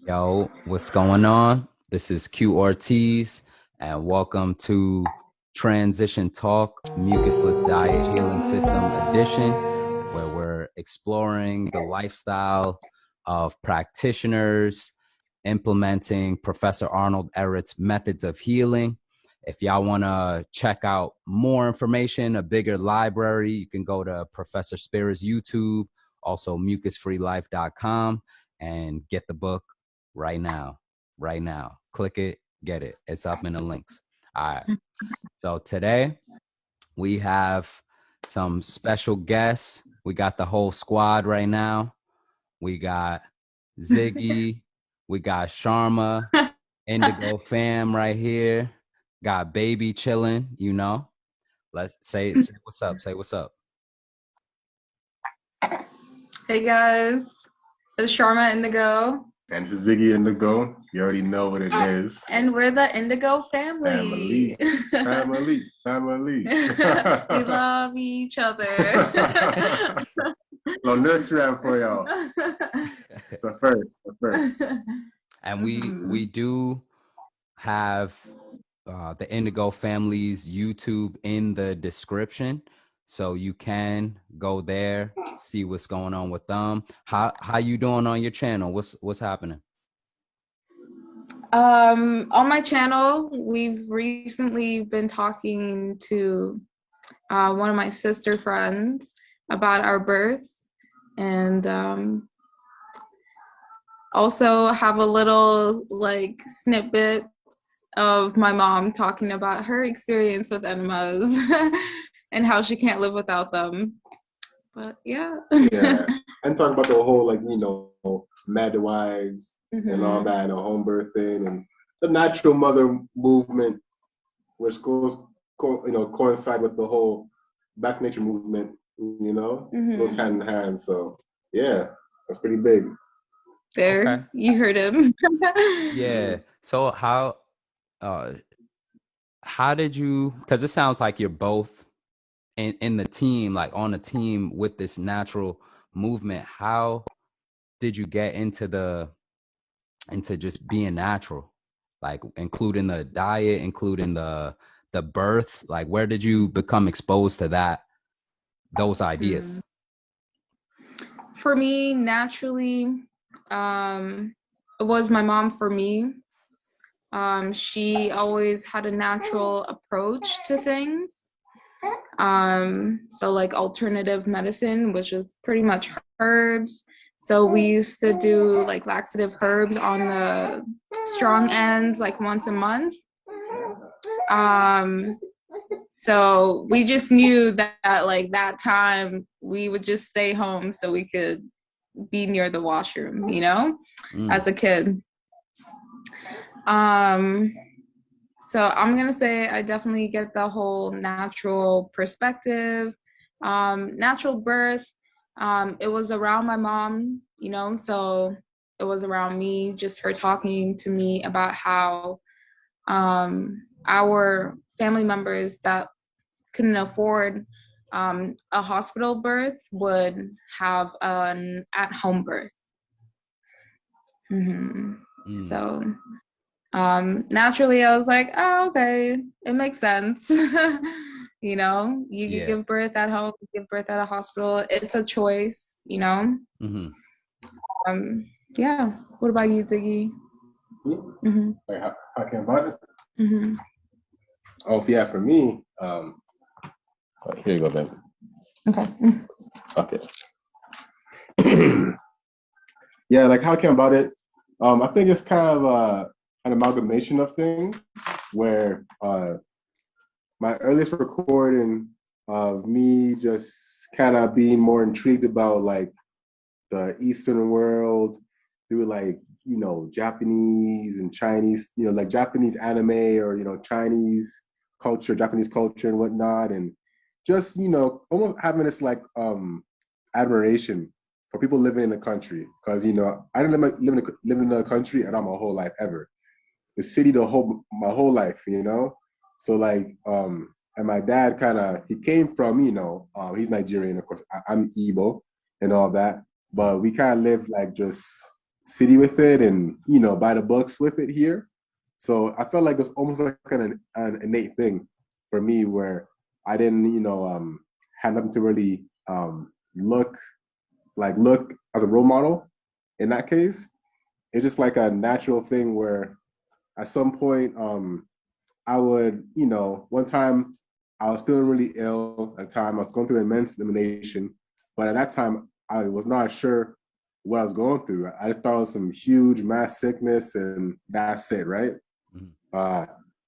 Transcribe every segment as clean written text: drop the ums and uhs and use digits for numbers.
Yo, what's going on? This is Q Ortiz, and welcome to Transition Talk, Mucusless Diet Healing System edition, where we're exploring the lifestyle of practitioners implementing Professor Arnold Ehret's methods of healing. If y'all want to check out more information, a bigger library, you can go to Professor Spear's YouTube, also mucusfreelife.com, and get the book right now. Click it, get it. It's up in the links. All right. So today we have some special guests. We got the whole squad right now. We got Ziggy, we got Sharma, Indigo Fam right here. Got baby chilling, you know. Let's say what's up. Say what's up. Hey guys, it's Sharma Indigo. And this is Ziggy Indigo. You already know what it is. And we're the Indigo Family. Family. We love each other. Little nursery rhyme for y'all. It's a first. And we do have the Indigo Family's YouTube in the description, so you can go there, see what's going on with them. How you doing on your channel? What's happening? On my channel, we've recently been talking to one of my sister friends about our births, and also have a little like snippets of my mom talking about her experience with enemas and how she can't live without them. But yeah. And talk about the whole midwives and all that, and home birthing and the natural mother movement, which coincide with the whole back to nature movement, goes hand in hand. So yeah, that's pretty big. There, okay. You heard him. Yeah. So how did you, because it sounds like you're both in the team, like on a team with this natural movement. How did you get into just being natural, like including the diet, including the birth? Like, where did you become exposed to those ideas? For me, naturally, it was my mom. For me, she always had a natural approach to things. So like alternative medicine, which is pretty much herbs. So we used to do like laxative herbs on the strong ends like once a month. So we just knew that like that time we would just stay home so we could be near the washroom, as a kid. So I'm going to say I definitely get the whole natural perspective, natural birth. It was around my mom, so it was around me, just her talking to me about how our family members that couldn't afford a hospital birth would have an at-home birth. So naturally I was like, oh, okay, it makes sense. You can give birth at home, give birth at a hospital. It's a choice, Yeah. What about you, Ziggy? Like how can I? Oh yeah, for me, here you go, babe. Okay. Yeah, like how I came about it. I think it's kind of an amalgamation of things where my earliest recording of me just kind of being more intrigued about like the Eastern world through like, Japanese and Chinese, like Japanese anime or, Japanese culture and whatnot. And just, almost having this like admiration for people living in the country. Because, I didn't live in the country at all my whole life ever. The city my whole life, So like, and my dad he came from, he's Nigerian, of course. I'm Igbo and all that. But we kind of lived like just city with it and, by the books with it here. So I felt like it was almost like an innate thing for me where I didn't, have nothing to really look as a role model in that case. It's just like a natural thing where at some point, I would, one time I was feeling really ill at the time. I was going through immense elimination, but at that time I was not sure what I was going through. I just thought it was some huge mass sickness and that's it, right? Mm-hmm.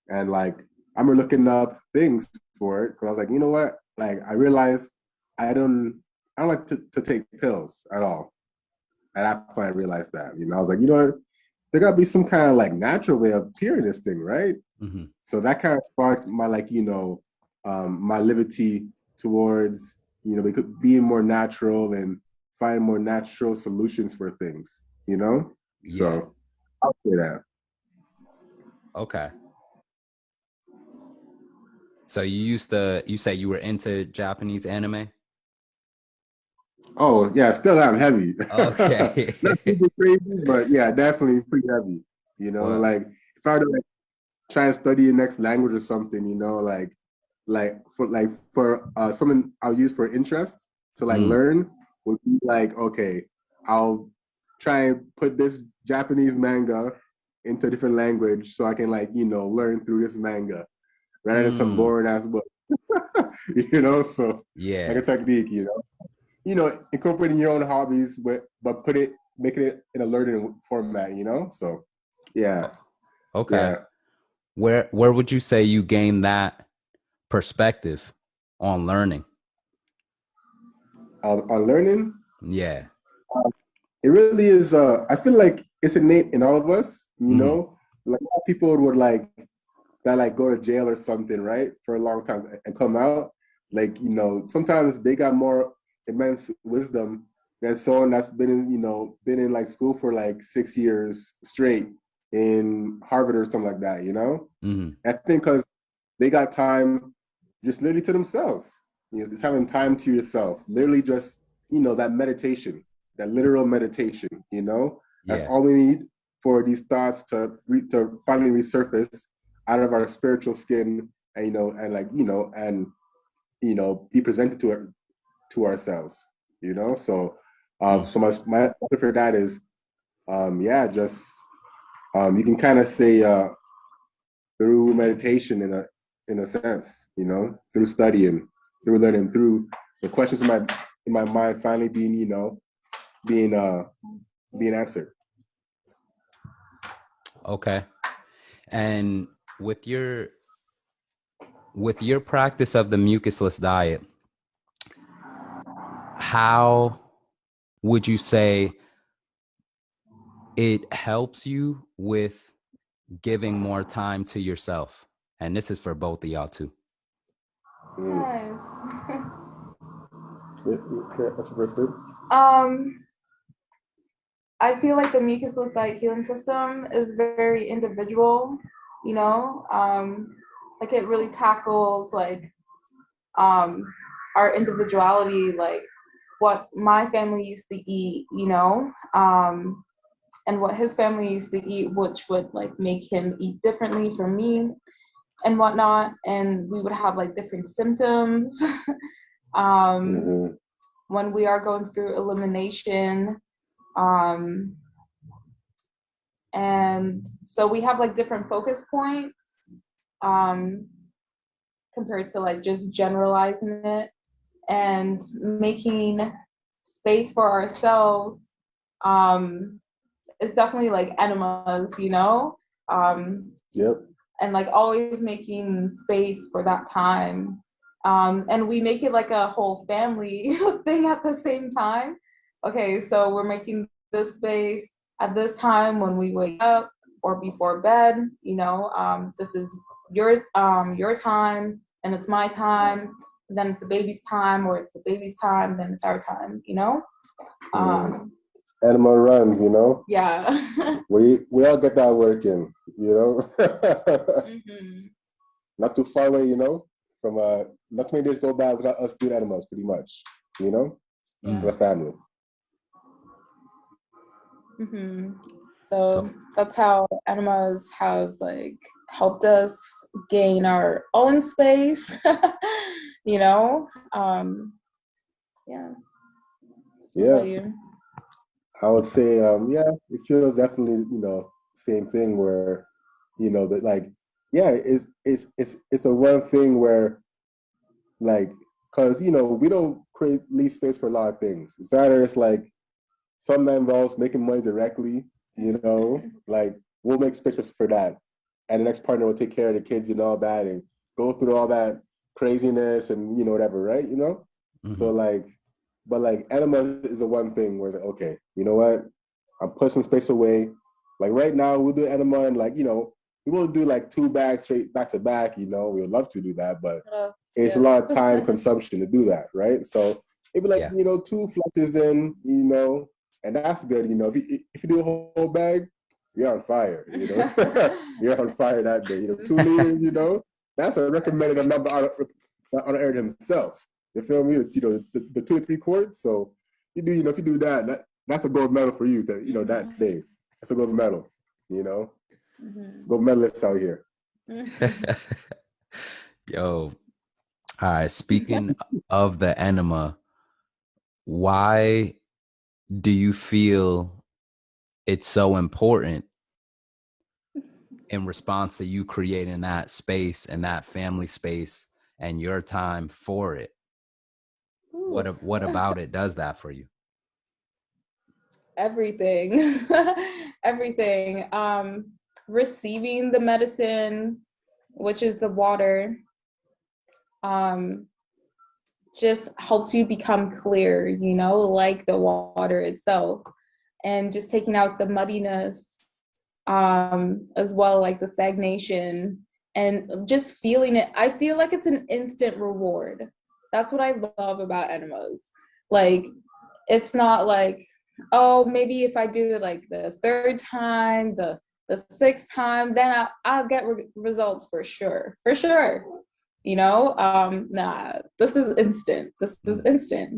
And like I remember looking up things for it because I was like, you know what? Like I realized I don't like to take pills at all. At that point, I realized that. I was like, you know what? There gotta be some kind of like natural way of curing this thing, right? Mm-hmm. So that kind of sparked my my liberty towards being more natural and finding more natural solutions for things. Yeah. So I'll say that. Okay. So you say you were into Japanese anime? Oh yeah, still am heavy. Okay. Not super crazy, but yeah, definitely pretty heavy. Well, Like if I were to like try and study the next language or something, for something I'll use for interest to like mm, learn would be like, okay, I'll try and put this Japanese manga into a different language so I can learn through this manga rather than some mm, boring ass book. So like yeah. a technique, incorporating your own hobbies, but making it in a learning format, So yeah, Okay. yeah. Where would you say you gained that perspective on learning? On learning, Yeah. it really is. I feel like it's innate in all of us. Mm, Like a lot of people would that go to jail or something, right, for a long time and come out. Like sometimes they got more immense wisdom than someone that's been in like school for like 6 years straight in Harvard or something like that. mm, I think because they got time just literally to themselves. Just having time to yourself, literally just that meditation, that literal meditation. That's yeah. all we need for these thoughts to finally resurface out of our spiritual skin, and be presented to ourselves. So Mm, my answer for that is yeah, just you can kind of say through meditation in a sense, through studying, through learning, through the questions in my mind finally being uh being answered. okay. And with your practice of the mucusless diet, how would you say it helps you with giving more time to yourself? And this is for both of y'all too. Nice. Yeah, that's the first thing. I feel like the Mucusless Diet Healing System is very individual, you know. Like it really tackles like um, our individuality, like what my family used to eat, and what his family used to eat, which would like make him eat differently from me and whatnot. And we would have like different symptoms Mm-hmm. when we are going through elimination. Um, and so we have like different focus points um, compared to like just generalizing it and making space for ourselves is definitely like enemas, Yep. and like always making space for that time. And we make it like a whole family thing at the same time. Okay, so we're making this space at this time when we wake up or before bed. This is your time, and it's my time. Then it's the baby's time, or it's the baby's time. Then it's our time. Mm-hmm. Animal runs, Yeah. we all get that working, Mm-hmm. not too far away, from not too many days go by without us doing animals, pretty much, Yeah. the family. So that's how enemas has like helped us gain our own space. you know, yeah. What Yeah, about you? I would say, yeah, it feels definitely, same thing where, that like, yeah, it's the one thing where like, cause we don't create leave space for a lot of things. It's either it's like some that involves making money directly, like we'll make space for that, and the next partner will take care of the kids and all that, and go through all that craziness and whatever, right? So like, but like enema is the one thing where it's like, okay, you know what? I'm putting some space away. Like right now, we'll do enema and like we won't do like 2 bags straight back to back. We would love to do that, but it's a lot of time consumption to do that, right? So it'd be like, 2 flushes in, and that's good. If you do a whole bag, you're on fire, you're on fire that day. 2 liters, that's a recommended number on Aaron himself. You feel me? The 2 to 3 quarts. So if you do that, that's a gold medal for you. That day, that's a gold medal. It's gold medalists out here. Yo, all right. Speaking of the enema, why do you feel it's so important in response to you creating that space and that family space and your time for it? What about it does that for you? Everything. Everything. Receiving the medicine, which is the water, just helps you become clear, like the water itself, and just taking out the muddiness, as well, like the stagnation, and just feeling it. I feel like it's an instant reward. That's what I love about enemas. Like, it's not like, oh, maybe if I do it like the third time, the sixth time, then I'll get results for sure. Nah, this is instant.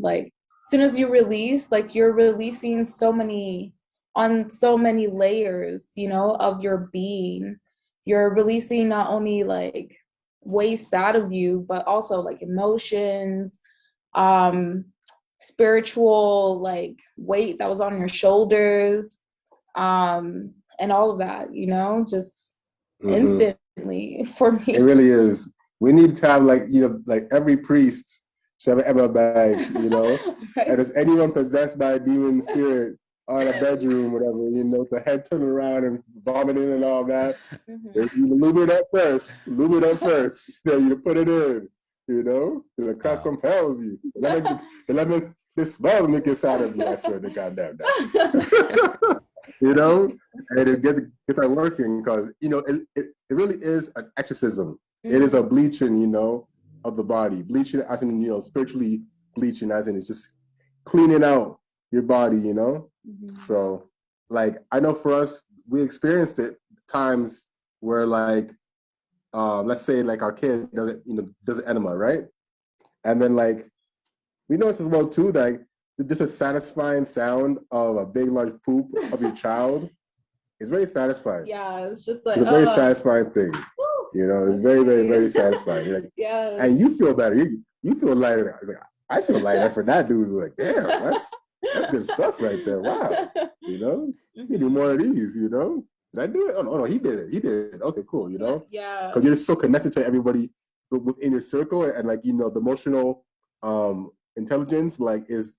Like, as soon as you release, like, you're releasing on so many layers, of your being. You're releasing not only like waste out of you, but also like emotions, spiritual like weight that was on your shoulders, and all of that, just instantly for me. It really is. We need to have like every priest should have an enema bag, Right. And if anyone possessed by a demon spirit on a bedroom, whatever, the head turning around and vomiting and all that, you lube it up first. Then you put it in, the Christ compels you. Let me this love make inside of you, I swear to goddamn that. And it get that working because, it really is an exorcism. It is a bleaching, of the body. Bleaching as in, spiritually bleaching as in it's just cleaning out your body, So, like, I know for us, we experienced it times where, like, let's say, like, our kid does enema, right? And then, like, we notice as well, too, that just a satisfying sound of a big, large poop of your child is very satisfying. Yeah, it's just like, it's a very satisfying thing. It's very, very, very satisfying. Like, and you feel better. You feel lighter. It's like, I feel lighter for that dude. Like, damn, that's good stuff right there. Wow. You do more of these, Did I do it? Oh, no, he did it. Okay, cool, Yeah. Because you're just so connected to everybody within your circle, and like, the emotional intelligence, like, is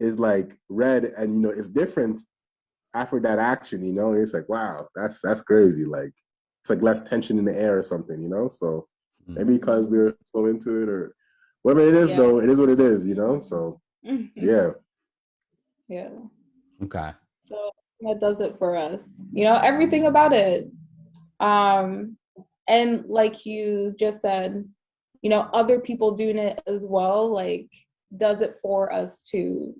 like red, and it's different after that action, it's like, wow, that's crazy. Like, it's like less tension in the air or something, So maybe because we're so into it or whatever it is, though, it is what it is, So yeah. Yeah. Okay. So that does it for us. Everything about it. And like you just said, other people doing it as well, like, does it for us too,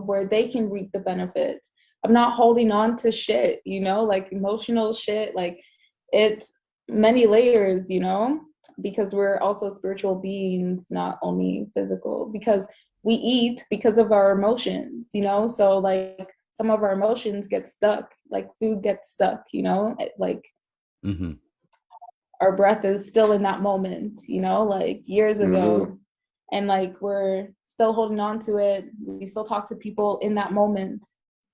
where they can reap the benefits. I'm not holding on to shit, like emotional shit. Like, it's many layers, because we're also spiritual beings, not only physical, because we eat because of our emotions, so like some of our emotions get stuck, like food gets stuck, you know, like our breath is still in that moment, you know, like years ago, and like we're still holding on to it. We still talk to people in that moment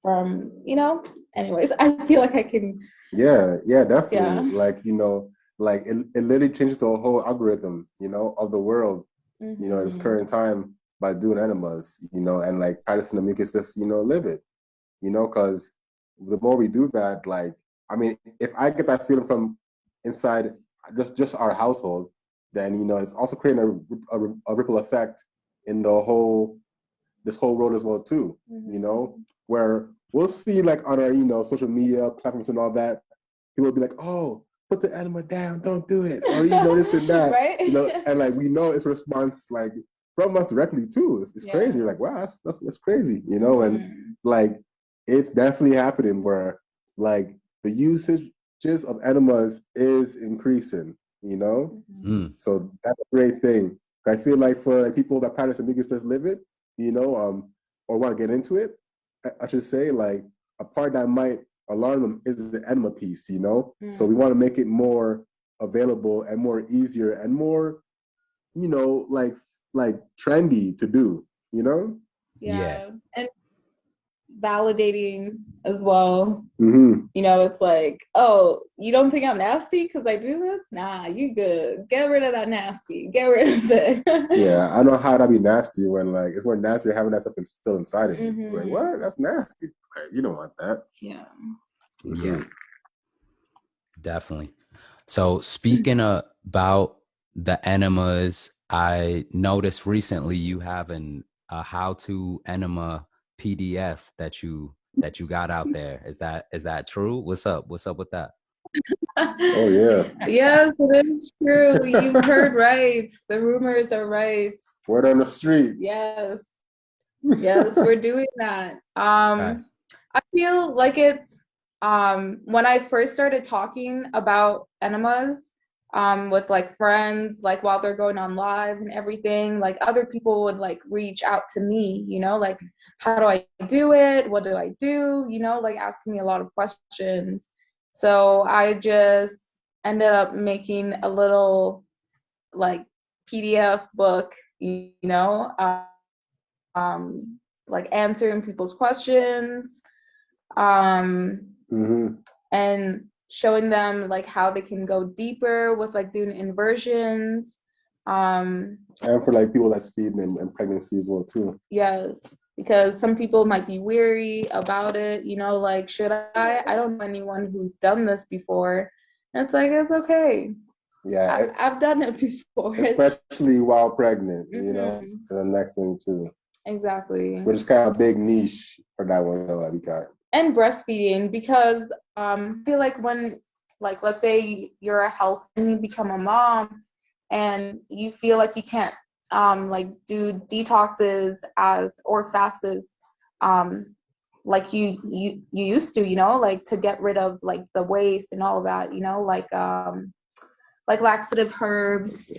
from, you know, anyways, I feel like I can. Yeah, definitely. Yeah. Like, you know, like it literally changes the whole algorithm, you know, of the world, you know, at this current time by doing enemas, you know, and like practicing the mucusless, you know, live it, you know, because the more we do that, like, I mean, if I get that feeling from inside just our household, then, you know, it's also creating a ripple effect in this whole world as well too, you know, where we'll see like on our, you know, social media platforms and all that, people will be like, oh, put the enema down, don't do it, or, you know, this and that, right? You know, and like we know it's a response like from us directly too. It's crazy. You're like, wow, that's crazy, you know, and like it's definitely happening where like the usages of enemas is increasing, you know. So that's a great thing. I feel like for like, people that practice the mucusless live it, you know, or want to get into it, I should say, like a part that might alarm them is the enema piece, you know. So we want to make it more available and more easier and more, you know, like trendy to do, you know. Yeah. And validating as well. You know, it's like, oh, you don't think I'm nasty because I do this? Nah, you good. Get rid of that nasty. Get rid of it. Yeah, I know how that'd be nasty when like it's more nasty having that stuff still inside of you. It's like, what? That's nasty. Like, you don't want that. Yeah. Yeah. Definitely. So speaking about the enemas, I noticed recently you have a how-to enema PDF that you got out there. Is that true? What's up with that? Oh yeah. Yes, it is true. You've heard right. The rumors are right. Word on the street. Yes. Yes, we're doing that. I feel like it's when I first started talking about enemas with like friends, like while they're going on live and everything, like other people would like reach out to me, you know, like how do I do it? What do I do? You know, like asking me a lot of questions. So I just ended up making a little like PDF book, you know, like answering people's questions, and showing them like how they can go deeper with like doing inversions. And for like people that's feeding and pregnancy as well too. Yes, because some people might be weary about it, you know, like should I don't know anyone who's done this before. And it's like, it's okay. Yeah, I've done it before, especially while pregnant, you know. So the next thing too. Exactly. Which is kind of a big niche for that one, though, that we got. And breastfeeding, because I feel like when, like, let's say you're a health and you become a mom and you feel like you can't like do detoxes or fasts like you used to, you know, like to get rid of like the waste and all of that, you know, like laxative herbs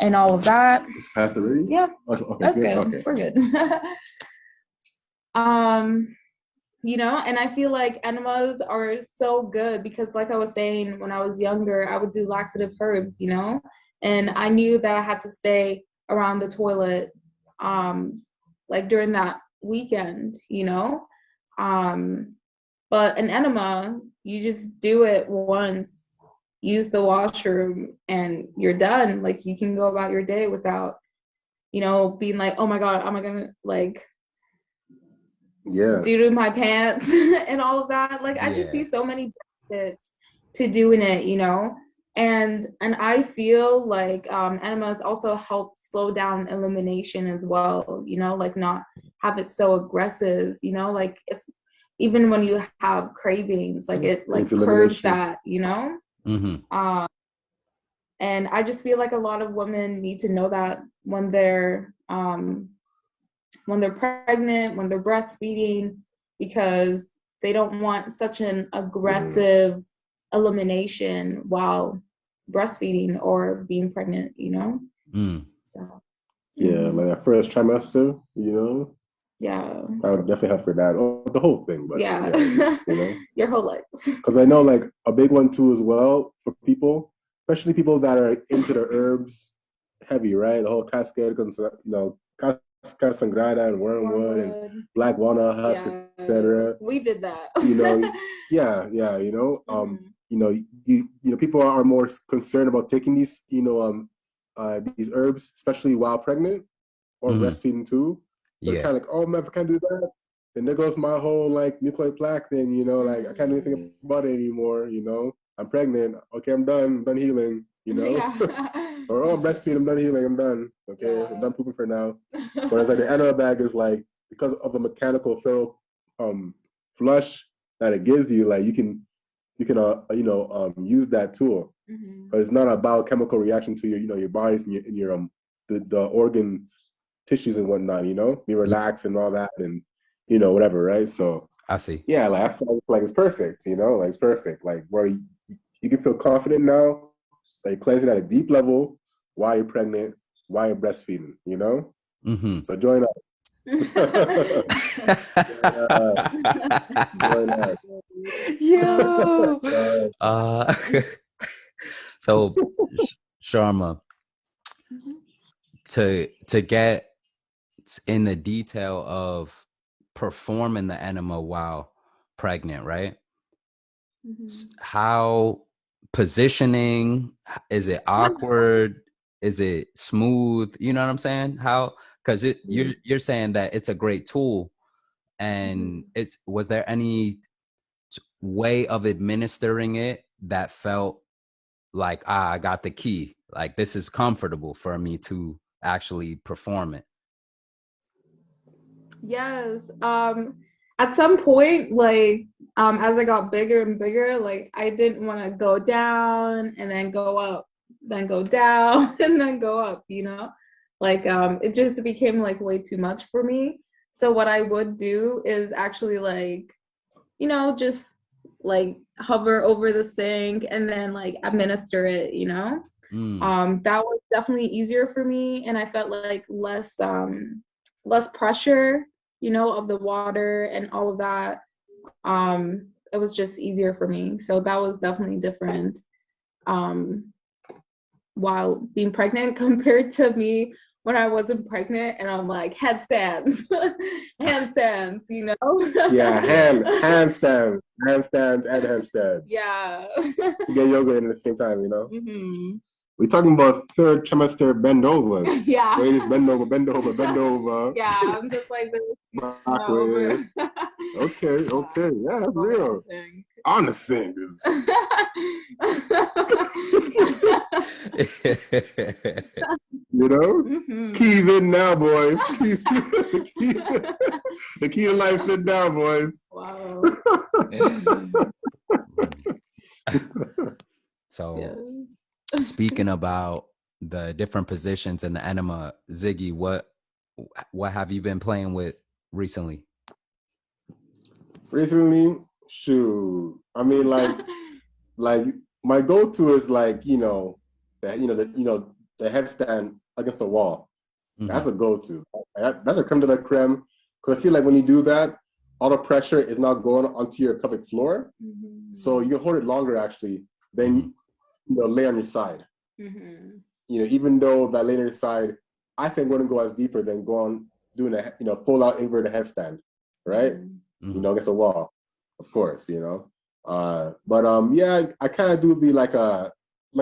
and all of that. It's passed already? Yeah. Okay, that's good. Okay. We're good. You know, and I feel like enemas are so good because, like I was saying, when I was younger, I would do laxative herbs, you know, and I knew that I had to stay around the toilet, like during that weekend, you know. But an enema, you just do it once, use the washroom, and you're done. Like you can go about your day without, you know, being like, oh my God, am I gonna like due to my pants and all of that. Like I just see so many benefits to doing it, you know. And I feel like enemas also help slow down elimination as well, you know, like not have it so aggressive, you know, like if even when you have cravings, like it like curbs that, you know. And I just feel like a lot of women need to know that when they're pregnant, when they're breastfeeding, because they don't want such an aggressive elimination while breastfeeding or being pregnant, you know? So. Yeah, like that first trimester, you know? Yeah. I would definitely have for that. Oh, the whole thing, but Yeah. just, Your whole life. Because I know like a big one too as well for people, especially people that are into the herbs heavy, right? The whole cascade, cascade sangrada and wormwood and Wormwood. black walnut husk, Yeah. etc. We did that. Yeah. Mhm. People are more concerned about taking these, these herbs, especially while pregnant or Mm-hmm. breastfeeding too. They're Yeah. kind of like, oh man, if I can't do that, then there goes my whole like nuclear plaque thing, like I can't do anything about it anymore, I'm pregnant, okay, I'm done healing, Yeah. or oh, I'm breastfeeding, I'm done healing, I'm done, okay, I'm done pooping for now. Whereas like the enema bag is like, because of the mechanical thorough flush that it gives you, like you can use that tool, but it's not a biochemical reaction to your bodies and your the organs, tissues and whatnot, be relaxed and all that, and whatever, right? So I see. yeah, like that's like it's perfect, like it's perfect, like where you can feel confident now, like cleansing at a deep level while you're pregnant, while you're breastfeeding, Mm-hmm. So join us. Join us. Yo. So Sharma, to get in the detail of performing the enema while pregnant, right? How positioning, is it awkward? Is it smooth? You know what I'm saying? How, because you're saying that it's a great tool, and was there any way of administering it that felt like, I got the key, like this is comfortable for me to actually perform it? Yes. At some point, like, as I got bigger and bigger, like I didn't want to go down and then go up, then go down and then go up, Like, it just became like way too much for me. So what I would do is actually like, just like hover over the sink and then like administer it. That was definitely easier for me, and I felt like less pressure, of the water and all of that. It was just easier for me. So that was definitely different um while being pregnant compared to me when I wasn't pregnant, and I'm like headstands, handstands. Yeah, handstands, and handstands. Yeah. You get yoga in at the same time. Mm-hmm. We're talking about third trimester bend overs. Yeah. Ladies, bend over, bend over, bend over. Yeah, I'm just like this. Backward. Okay. Yeah, that's real. On the sink. Keys in now, boys. Keys. The key to life sit down, boys. Wow. So, speaking about the different positions in the enema, Ziggy, what have you been playing with recently? Shoot. I mean, like my go-to is like the headstand against the wall. That's a go-to. That's a creme de la creme, because I feel like when you do that, all the pressure is not going onto your pelvic floor, so you can hold it longer actually than lay on your side. Even though that lay on your side, I think wouldn't go as deeper than doing a full out inverted headstand, right? Against the wall, of course. But yeah, I kind of do the like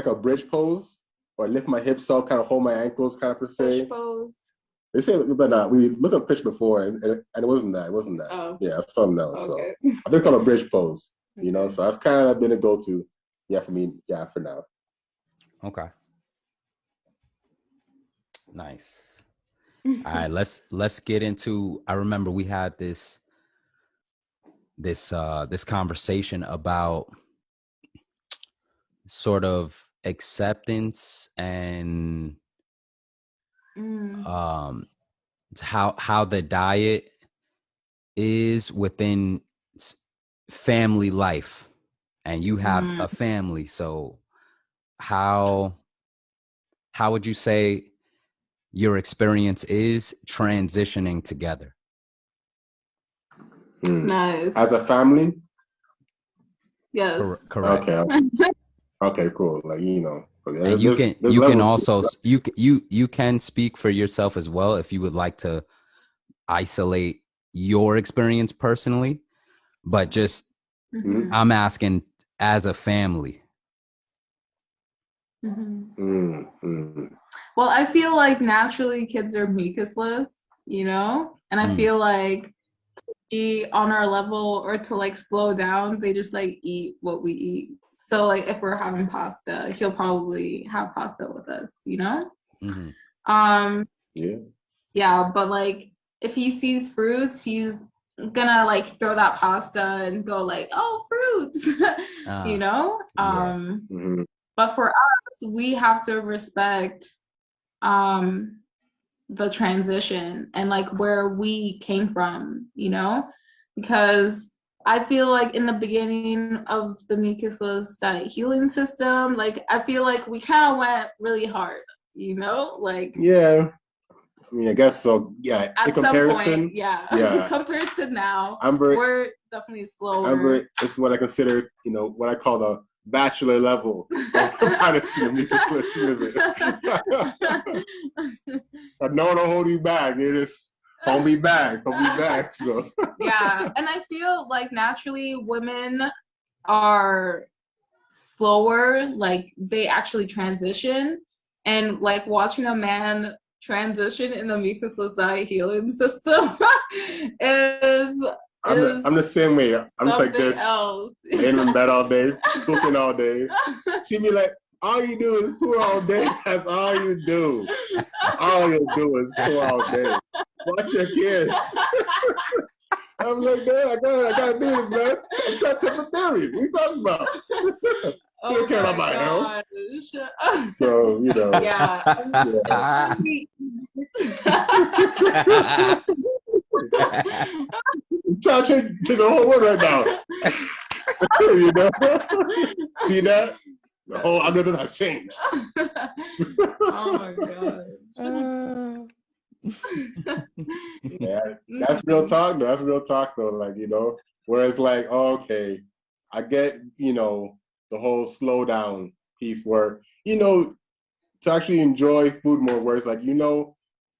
a bridge pose, or lift my hips up, kind of hold my ankles, kind of per se. Bridge pose. They say, but we looked at pitch before, and it wasn't that. It wasn't that. Oh. Yeah, it's something else. Okay. So I think called a bridge pose. So that's kind of been a go-to. Yeah, for me. Yeah, for now. Okay. Nice. All right, let's get into. I remember we had this conversation about sort of acceptance and how the diet is within family life, and you have a family. So how would you say your experience is transitioning together? Nice. As a family? Yes. Correct. Okay. Okay, cool. Like, you know, And there's you can levels to also it. you can speak for yourself as well if you would like to isolate your experience personally, but just Mm-hmm. I'm asking as a family. Mm-hmm. Well, I feel like naturally kids are mucusless, you know, and I feel like on our level or to like slow down, they just like eat what we eat. So like if we're having pasta, he'll probably have pasta with us, you know? Yeah. Yeah, but like if he sees fruits, he's gonna like throw that pasta and go like, oh, fruits, you know? But for us, we have to respect the transition and like where we came from, you know? Because I feel like in the beginning of the Mucusless Diet Healing System, like I feel like we kind of went really hard, you know? Like yeah. I mean, I guess so. Yeah. At in comparison, some point, yeah. Compared to now, we're definitely slower. It's what I consider, you know, what I call the bachelor level of privacy of mucusless living. No one will hold you back. They just hold me back. So yeah, and I feel like naturally women are slower. Like they actually transition, and like watching a man transition in the Mucusless Diet Healing System is I'm the same way. I'm just like this, laying in bed all day, cooking all day. She'd be like, all you do is cook all day. That's all you do. All you do is cook all day. Watch your kids. I'm like, man, I gotta do this, man. I'm trying to put theory. What are you talking about? Oh you don't care about my health. So, you know. Yeah. I'm trying to change the whole world right now. You know? See that? The whole algorithm has changed. Oh my god. Yeah, that's real talk though. That's real talk though. Like, you know, whereas like, okay, I get, you know, the whole slow down piece where, you know, to actually enjoy food more, where it's like, you know,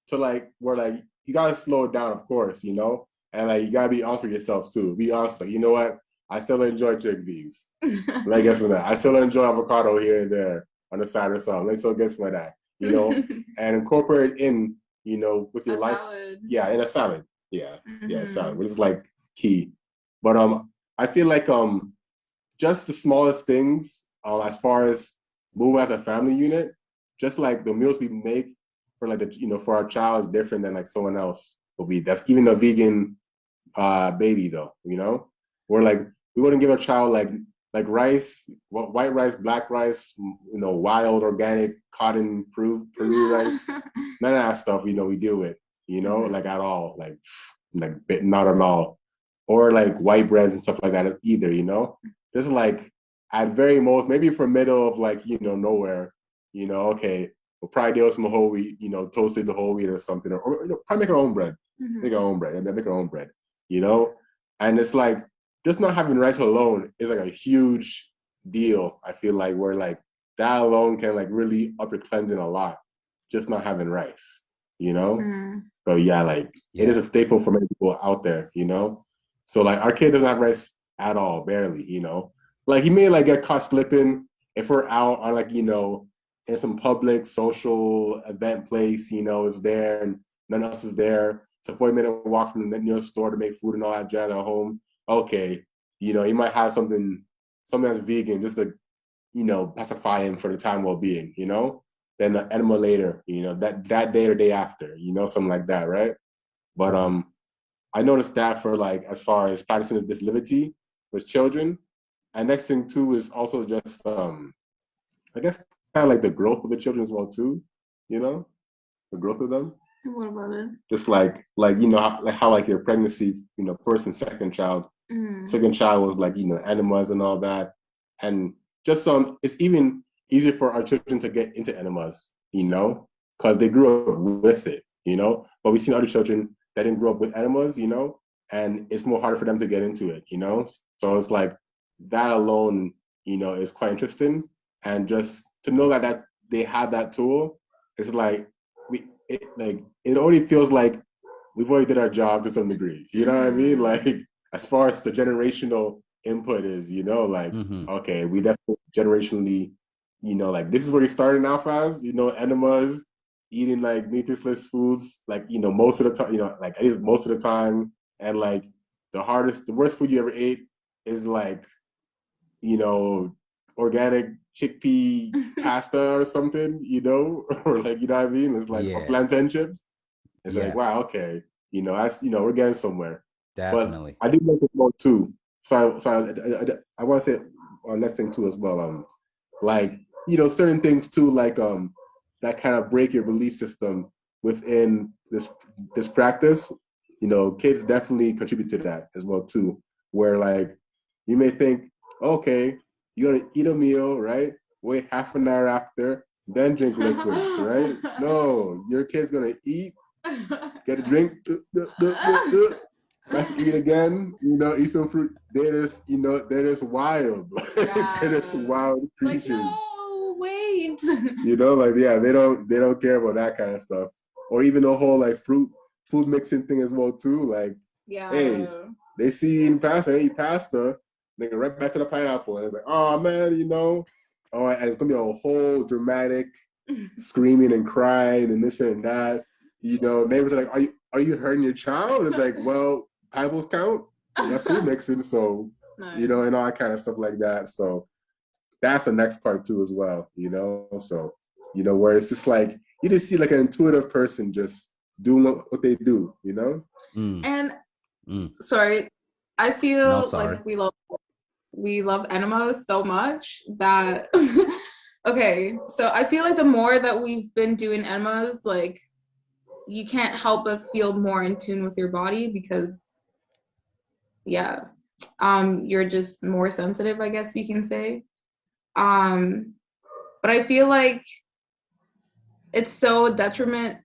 to like, where like, you gotta slow it down, of course, you know, and like, you gotta be honest with yourself too. Be honest, like, you know what? I still enjoy chickpeas. Like, guess what? I still enjoy avocado here and there on the side or something. Let's still get some of that, you know, and incorporate it in, you know, with your life. Salad. Yeah, in a salad. Yeah, yeah, salad, which is like key. But I feel like just the smallest things, as far as moving as a family unit, just like the meals we make for like the, you know, for our child is different than like someone else will be. That's even a vegan baby though, you know, we're like, we wouldn't give a child like rice, white rice, black rice, you know, wild organic cotton Peru rice, none of that stuff, you know, we deal with, you know, like at all, like not at all, or like white breads and stuff like that either, you know, just like at very most, maybe for middle of like, you know, nowhere, you know, okay, we'll probably deal with some whole wheat, you know, toasted the whole wheat or something, or you know, probably make our own bread, make our own bread, and then make our own bread, you know, and it's like, just not having rice alone is like a huge deal. I feel like where like that alone can like really up your cleansing a lot. Just not having rice, you know. So yeah, like it is a staple for many people out there, you know. So like our kid doesn't have rice at all, barely, you know. Like he may like get caught slipping if we're out on like, you know, in some public social event place, you know, is there and none else is there. It's a 40-minute walk from the nearest store to make food and all that jazz at home. Okay, you know, you might have something that's vegan just to, you know, pacify him for the time well-being, you know, then the enema later, you know, that day or day after, you know, something like that, right? But I noticed that for like, as far as practicing this liberty with children, and next thing too is also just I guess kind of like the growth of the children as well too, you know, the growth of them. What about it? Just like you know, how like your pregnancy, you know, first and second child. Second child was like, you know, enemas and all that. And just it's even easier for our children to get into enemas, you know, because they grew up with it, you know. But we've seen other children that didn't grow up with enemas, you know, and it's more harder for them to get into it, you know? So it's like that alone, you know, is quite interesting. And just to know that they have that tool, it's like it already feels like we've already did our job to some degree. You know what I mean? Like as far as the generational input is, you know, like okay, we definitely generationally, you know, like this is where we started off as, you know, enemas, eating like mucusless foods, like, you know, most of the time, you know, like at least most of the time. And like the worst food you ever ate is like, you know, organic chickpea pasta or something, you know, or like, you know what I mean? It's like or plantain chips. It's like, wow, okay, you know, that's, you know, we're getting somewhere. Definitely. But I did mention more too. So I want to say next thing too as well. Like, you know, certain things too, like that kind of break your belief system within this practice. You know, kids definitely contribute to that as well too. Where like you may think, okay, you're gonna eat a meal, right? Wait half an hour after, then drink liquids, right? No, your kid's gonna eat, get a drink, back eat again, you know, eat some fruit. They're just, you know, they're just wild. They're just wild creatures. Like, no, wait. You know, like they don't care about that kind of stuff. Or even the whole like food mixing thing as well too. Like, hey, they see eating pasta, they eat pasta, they go right back to the pineapple. And it's like, oh man, you know, oh, and it's gonna be a whole dramatic screaming and crying and this and that. You know, neighbors are like, are you hurting your child? It's like, well, pineapples count. That's food mixing, so nice. You know, and all that kind of stuff like that. So that's the next part too as well, you know. So, you know, where it's just like you just see like an intuitive person just doing what they do, you know. And sorry, I feel like we love enemas so much that okay, so I feel like the more that we've been doing enemas, like you can't help but feel more in tune with your body because you're just more sensitive, I guess you can say. But I feel like it's so a detriment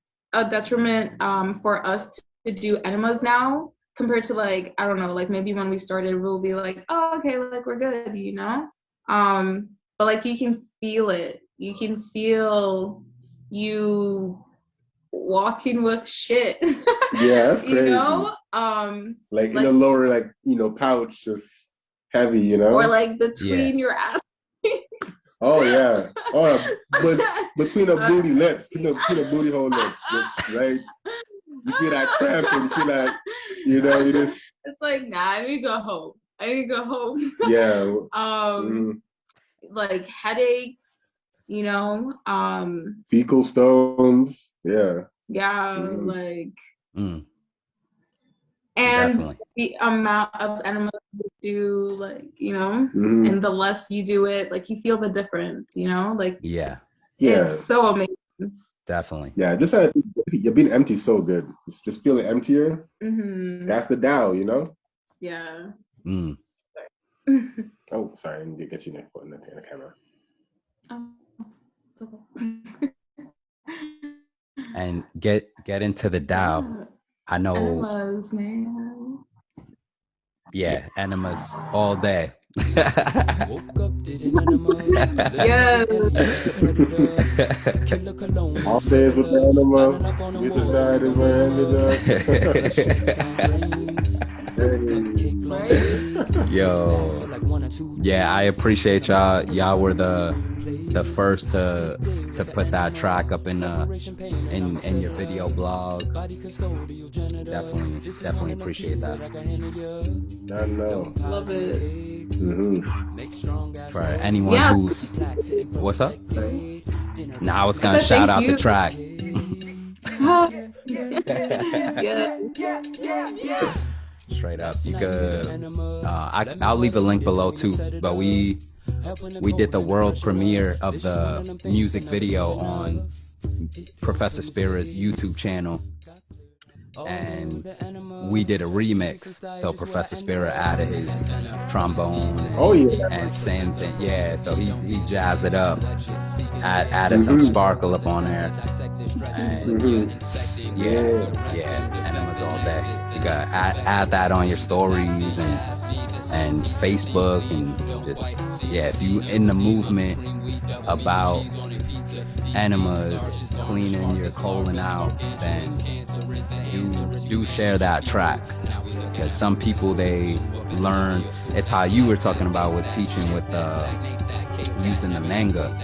for us to do enemas now compared to like, I don't know, like maybe when we started we'll be like, oh, okay, like we're good, you know? But like you can feel it. You can feel you walking with shit. Yeah, that's crazy. You know? Like in the lower, like, you know, pouch, just heavy, you know? Or like between your ass. Oh yeah. Oh, but between the booty lips, between the booty hole lips, right? You feel that cramp and you feel that, you know, you just. It's like, nah, I need to go home. Yeah. Like headaches, you know. Fecal stones. Yeah. Yeah, like. And definitely. the amount of enemas you do, like, you know, and the less you do it, like you feel the difference, you know, like it's so amazing. Definitely. Yeah, just you're being empty so good. Just feeling emptier. That's the Tao, you know. Yeah. Oh, sorry, I need to get you in the camera. Oh, it's okay. And get into the Tao. I know. Enemas, man. Yeah, enemas all day. Woke up, did an enema. Yes. All days with the enema. We decided where Yo. Yeah, I appreciate y'all. Y'all were the first to put that track up in your video blog. Definitely appreciate that. I know. Love it. For anyone who's what's up? Now I was gonna shout out the track. Straight up, you could. I'll leave a link below too. But we did the world premiere of the music video on Professor Spira's YouTube channel. and we did a remix. So Professor Spirit added his trombone Oh yeah. and synth, and yeah, so he jazzed it up, added some sparkle up on there, and yeah, enemas all day. You gotta add that on your stories and Facebook, and just if you in the movement about enemas, cleaning your colon out, then do share that track, because some people, they learn, it's how you were talking about with teaching with using the manga.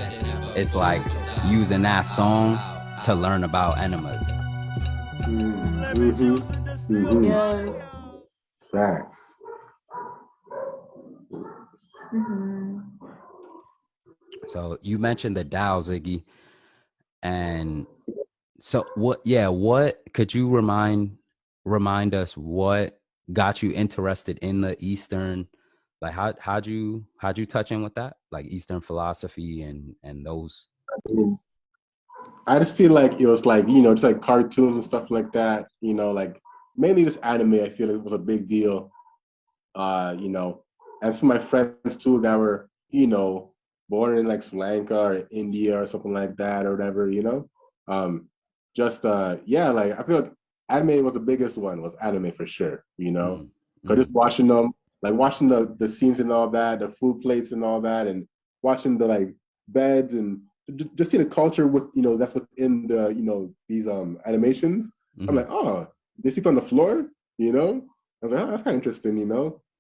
It's like using that song to learn about enemas. Yes. Facts. So you mentioned the Tao, Ziggy, and so what could you remind us what got you interested in the Eastern, like how'd you touch in with that, like Eastern philosophy and those? I just feel like it was like, just like cartoons and stuff like that, like mainly just anime. I feel it was a big deal, and some of my friends too that were, born in like Sri Lanka or India or something like that or whatever, like I feel like anime was the biggest one, was anime for sure, because just watching them, like watching the scenes and all that, the food plates and all that, and watching the like beds and just see the culture with, that's within the, these animations. I'm like, oh, they sleep on the floor, I was like, oh, that's kind of interesting,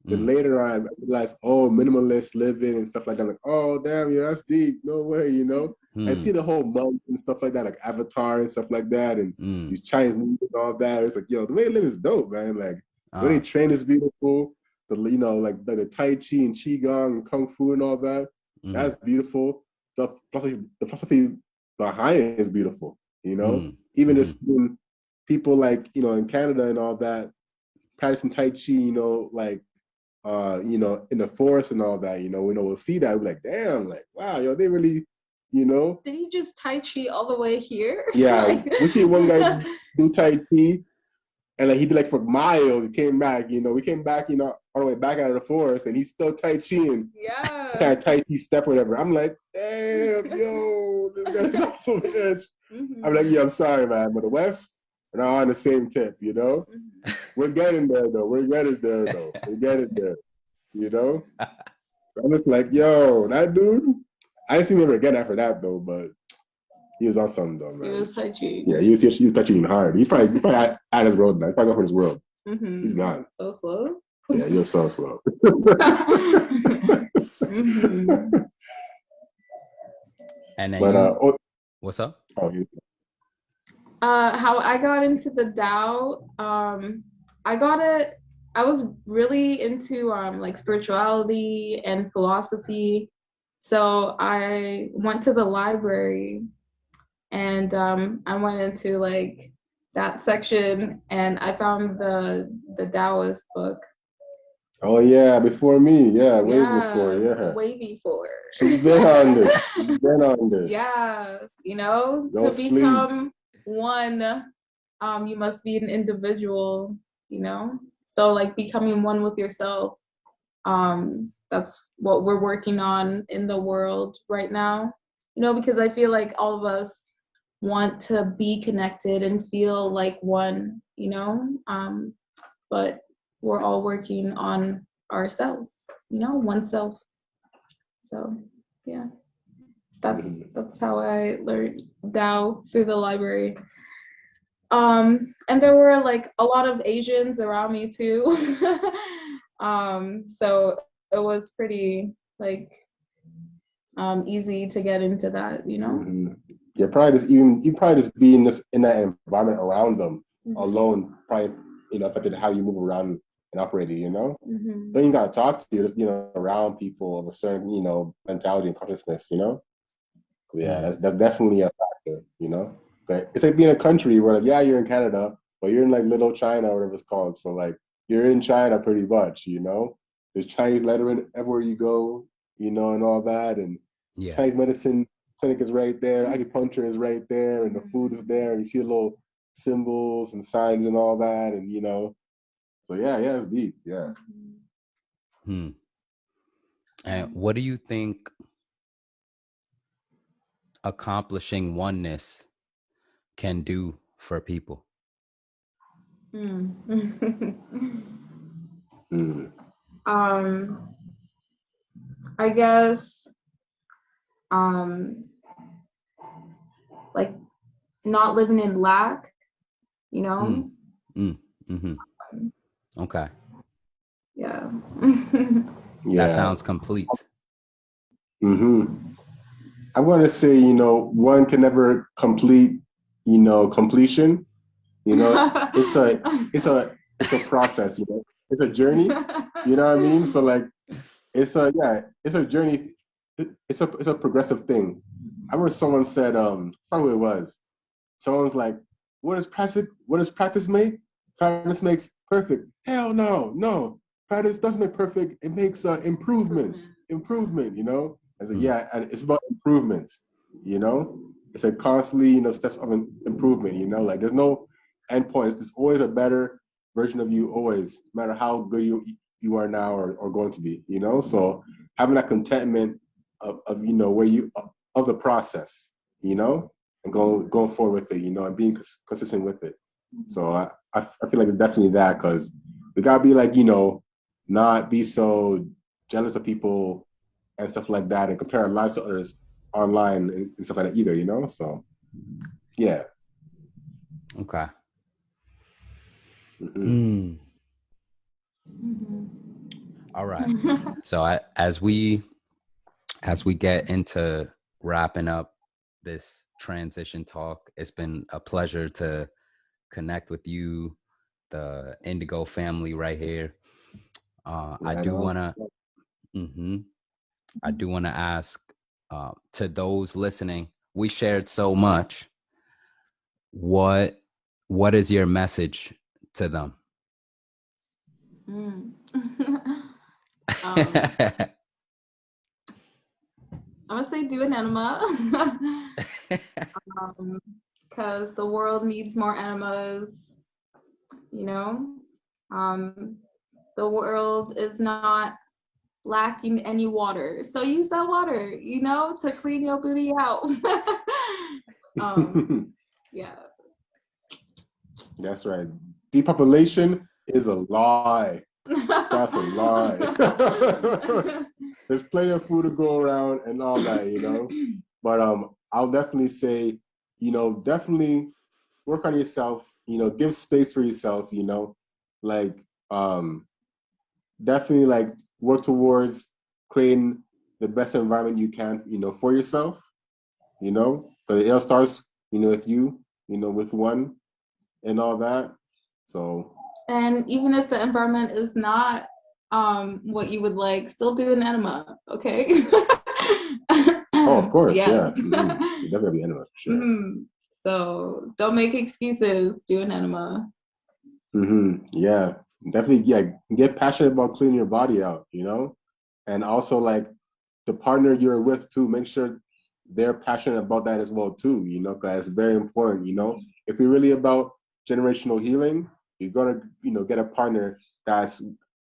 Then later on, I realized, oh, minimalist living and stuff like that. I'm like, oh, damn, yeah, that's deep. No way, And see the whole monk and stuff like that, like Avatar and stuff like that, and these Chinese movies and all that. It's like, yo, the way they live is dope, man. Like, the way they train is beautiful. The, like the Tai Chi and Qigong and Kung Fu and all that. That's beautiful. The philosophy behind it is beautiful, Even just seeing people like, in Canada and all that, practicing Tai Chi, like, in the forest and all that, we'll see that. We're like, damn, like, wow, yo, they really, Did he just Tai Chi all the way here? Yeah, we see one guy do Tai Chi, and like he did like for miles. He came back, we came back, all the way back out of the forest, and he's still Tai Chi and kind of Tai Chi step or whatever. I'm like, damn, yo, this guy's off the edge. I'm like, yeah, I'm sorry, man, but the West are not on the same tip, We're getting there, though. We're getting there. So I'm just like, yo, that dude, I didn't see him ever again after that, though, but he was on something, though, man. He was touching. Yeah, he was touching hard. He's probably at his world now. He's probably going for his world. He's gone. So slow? Yeah, he was so slow. And then what's up? Oh, how I got into the Tao, I was really into like spirituality and philosophy. So I went to the library and I went into like that section and I found the Taoist book. Oh yeah, before me, yeah, way before. She's been on this. Yeah, to become one, you must be an individual, So like becoming one with yourself, that's what we're working on in the world right now, because I feel like all of us want to be connected and feel like one, but we're all working on ourselves, oneself. So yeah, that's how I learned Tao, through the library. And there were like a lot of Asians around me too. So it was pretty like easy to get into that, Yeah, you probably just being in that environment around them alone probably affected how you move around and operate it, Then you gotta talk to just around people of a certain mentality and consciousness, Yeah, that's definitely a factor, But it's like being a country where like, yeah, you're in Canada, but you're in like Little China or whatever it's called. So like you're in China pretty much, There's Chinese lettering everywhere you go, and all that, and Chinese medicine clinic is right there, acupuncture is right there, and the food is there, and you see a little symbols and signs and all that, and you know. So yeah, it's deep. Yeah. And what do you think accomplishing oneness can do for people? I guess like not living in lack, you know. Okay. Yeah. That sounds complete. I want to say, you know, one can never complete, you know, completion. You know, it's a process. You know, it's a journey. You know what I mean? So like, it's a journey. It's a progressive thing. I remember someone said, I forgot who it was. Someone's like, what does practice make? Practice makes perfect. Hell no. Practice doesn't make perfect. It makes improvement, you know? I said, yeah, and it's about improvements, you know? It's a constantly, you know, steps of improvement, you know? Like there's no end points. There's always a better version of you, always, no matter how good you are now or going to be, you know? So having that contentment of you know, where you, of the process, you know? And going forward with it, you know, and being consistent with it. So I feel like it's definitely that, because we gotta be like, you know, not be so jealous of people and stuff like that, and compare our lives to others online and stuff like that either, you know. So yeah. Okay. All right. So as we get into wrapping up this transition talk, it's been a pleasure to connect with you, the Indigo family right here. I do want to ask to those listening, we shared so much. What is your message to them? I'm gonna say do an enema, because the world needs more enemas. You know, the world is not lacking any water, so use that water, you know, to clean your booty out. Yeah. That's right. Depopulation is a lie. That's a lie. There's plenty of food to go around and all that, you know. But I'll definitely say, you know, definitely work on yourself, you know, give space for yourself, you know, like definitely like work towards creating the best environment you can, you know, for yourself, you know, but it all starts, you know, with you, you know, with one and all that. So and even if the environment is not what you would like, still do an enema, okay? oh, of course, yes. Yeah. You definitely be enema, for sure. So don't make excuses, do an enema. Yeah, definitely. Yeah, get passionate about cleaning your body out, you know, and also like the partner you're with too. Make sure they're passionate about that as well too, you know, because it's very important. You know, if you're really about generational healing, you're gonna, you know, get a partner that's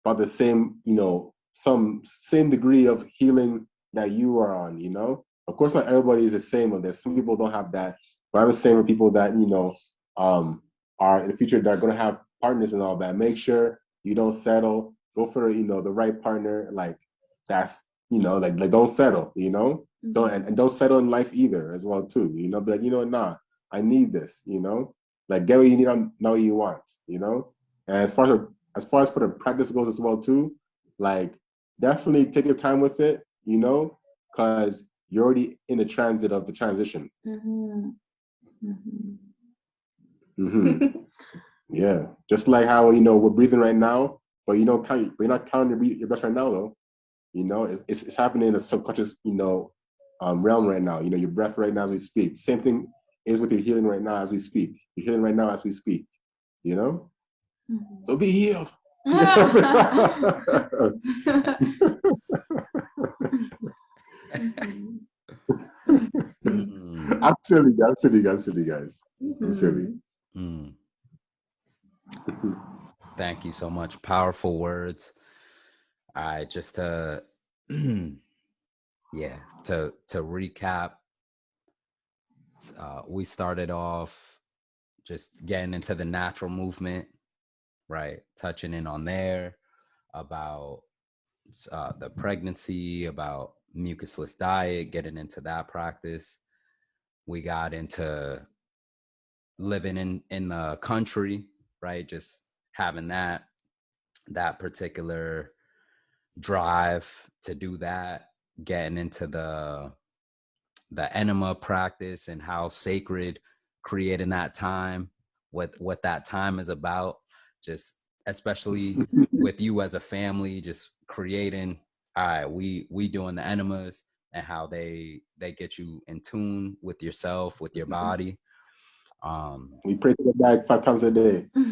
about the same, you know, some same degree of healing that you are on. You know, of course, not everybody is the same on this. Some people don't have that, but I'm the same with people that, you know, are in the future that are going to have partners and all that. Make sure you don't settle. Go for, you know, the right partner. Like that's, you know, like don't settle. You know, don't settle in life either as well too. You know, be like, you know, nah, I need this. You know, like get what you need, not what you want. You know, and as far as for the practice goes as well too, like definitely take your time with it. You know, because you're already in the transit of the transition. Yeah, just like how, you know, we're breathing right now, but you don't count, but you're not counting your breath right now though. You know, it's happening in the subconscious, you know, realm right now. You know, your breath right now as we speak. Same thing is with your healing right now as we speak. You're healing right now as we speak. You know, so be healed. I'm silly, guys. I'm silly. Mm. Thank you so much. Powerful words. All right, just to yeah, to recap, we started off just getting into the natural movement, right? Touching in on there about the pregnancy, about mucusless diet, getting into that practice. We got into living in the country, right? Just having that particular drive to do that, getting into the enema practice and how sacred creating that time, what that time is about, just especially with you as a family, just creating, all right, we doing the enemas and how they get you in tune with yourself, with your body. We pray to the bag 5 times a day. We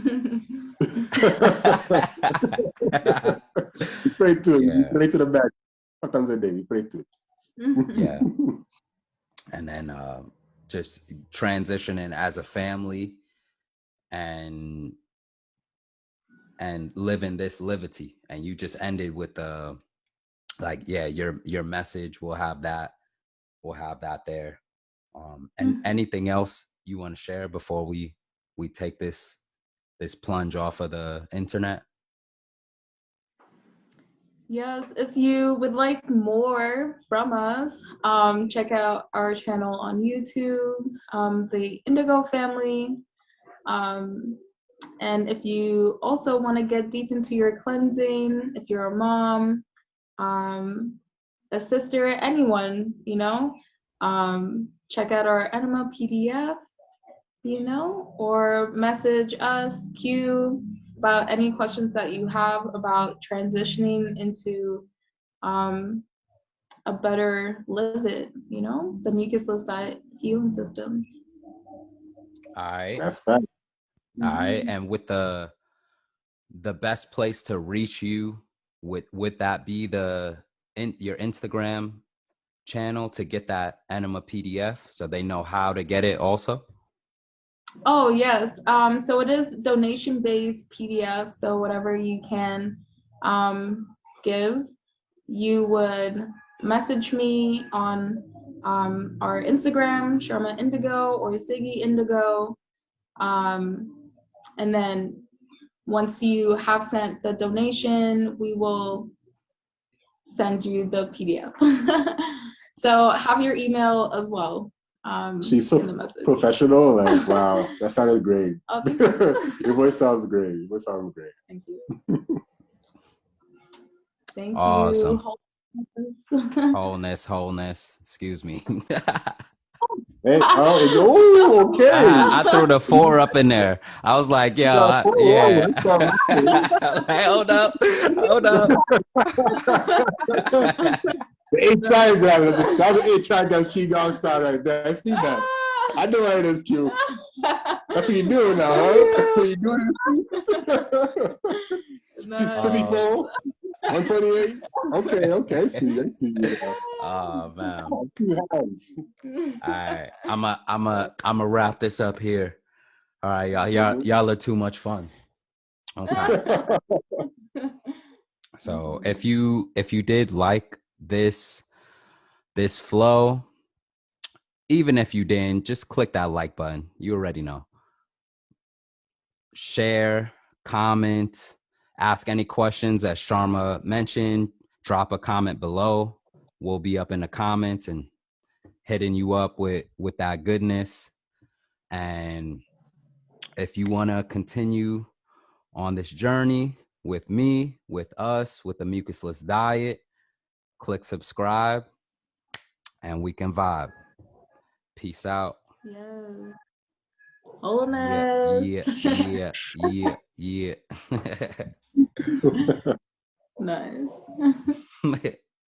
pray to it. We pray to the bag 5 times a day. We pray to it. Yeah. And then just transitioning as a family and living this liberty. And you just ended with the your message. We'll have that there. And anything else you want to share before we take this plunge off of the internet? Yes, if you would like more from us, check out our channel on YouTube, the Indigo Family. And if you also want to get deep into your cleansing, if you're a mom, a sister, anyone, check out our enema PDF, or message us, Q, about any questions that you have about transitioning into a better live it, the Mucusless Diet Healing System. All right. That's fact. All right. And with the best place to reach you, would that be your Instagram channel to get that enema PDF so they know how to get it also? Oh, yes. So it is donation-based PDF. So whatever you can give, you would message me on our Instagram, Sharma Indigo or Siggy Indigo. And then once you have sent the donation, we will send you the PDF. So have your email as well. She's so professional. Like, wow, that sounded great. Oh, thank you. Your voice sounds great. Thank you. Thank awesome. you. Wholeness. Excuse me. Hey, okay. I threw the 4 up in there. I was like, yeah. Hey, hold up. The 8 triangle. That was 8 triangle Qigong style right there. I see that. I know how it is, Q. That's what you do now, huh? That's what you do. 54, 128. Okay. I see you now. Oh man. 2 hands. All right. I'm a wrap this up here. All right, y'all are too much fun. Okay. So if you did like this flow, even if you didn't, just click that like button. You already know. Share, comment, ask any questions as Sharma mentioned. Drop a comment below. We'll be up in the comments and hitting you up with that goodness. And if you want to continue on this journey with me, with us, with the Mucusless Diet, click subscribe and we can vibe. Peace out. Yes. Wholeness. Yeah. Nice.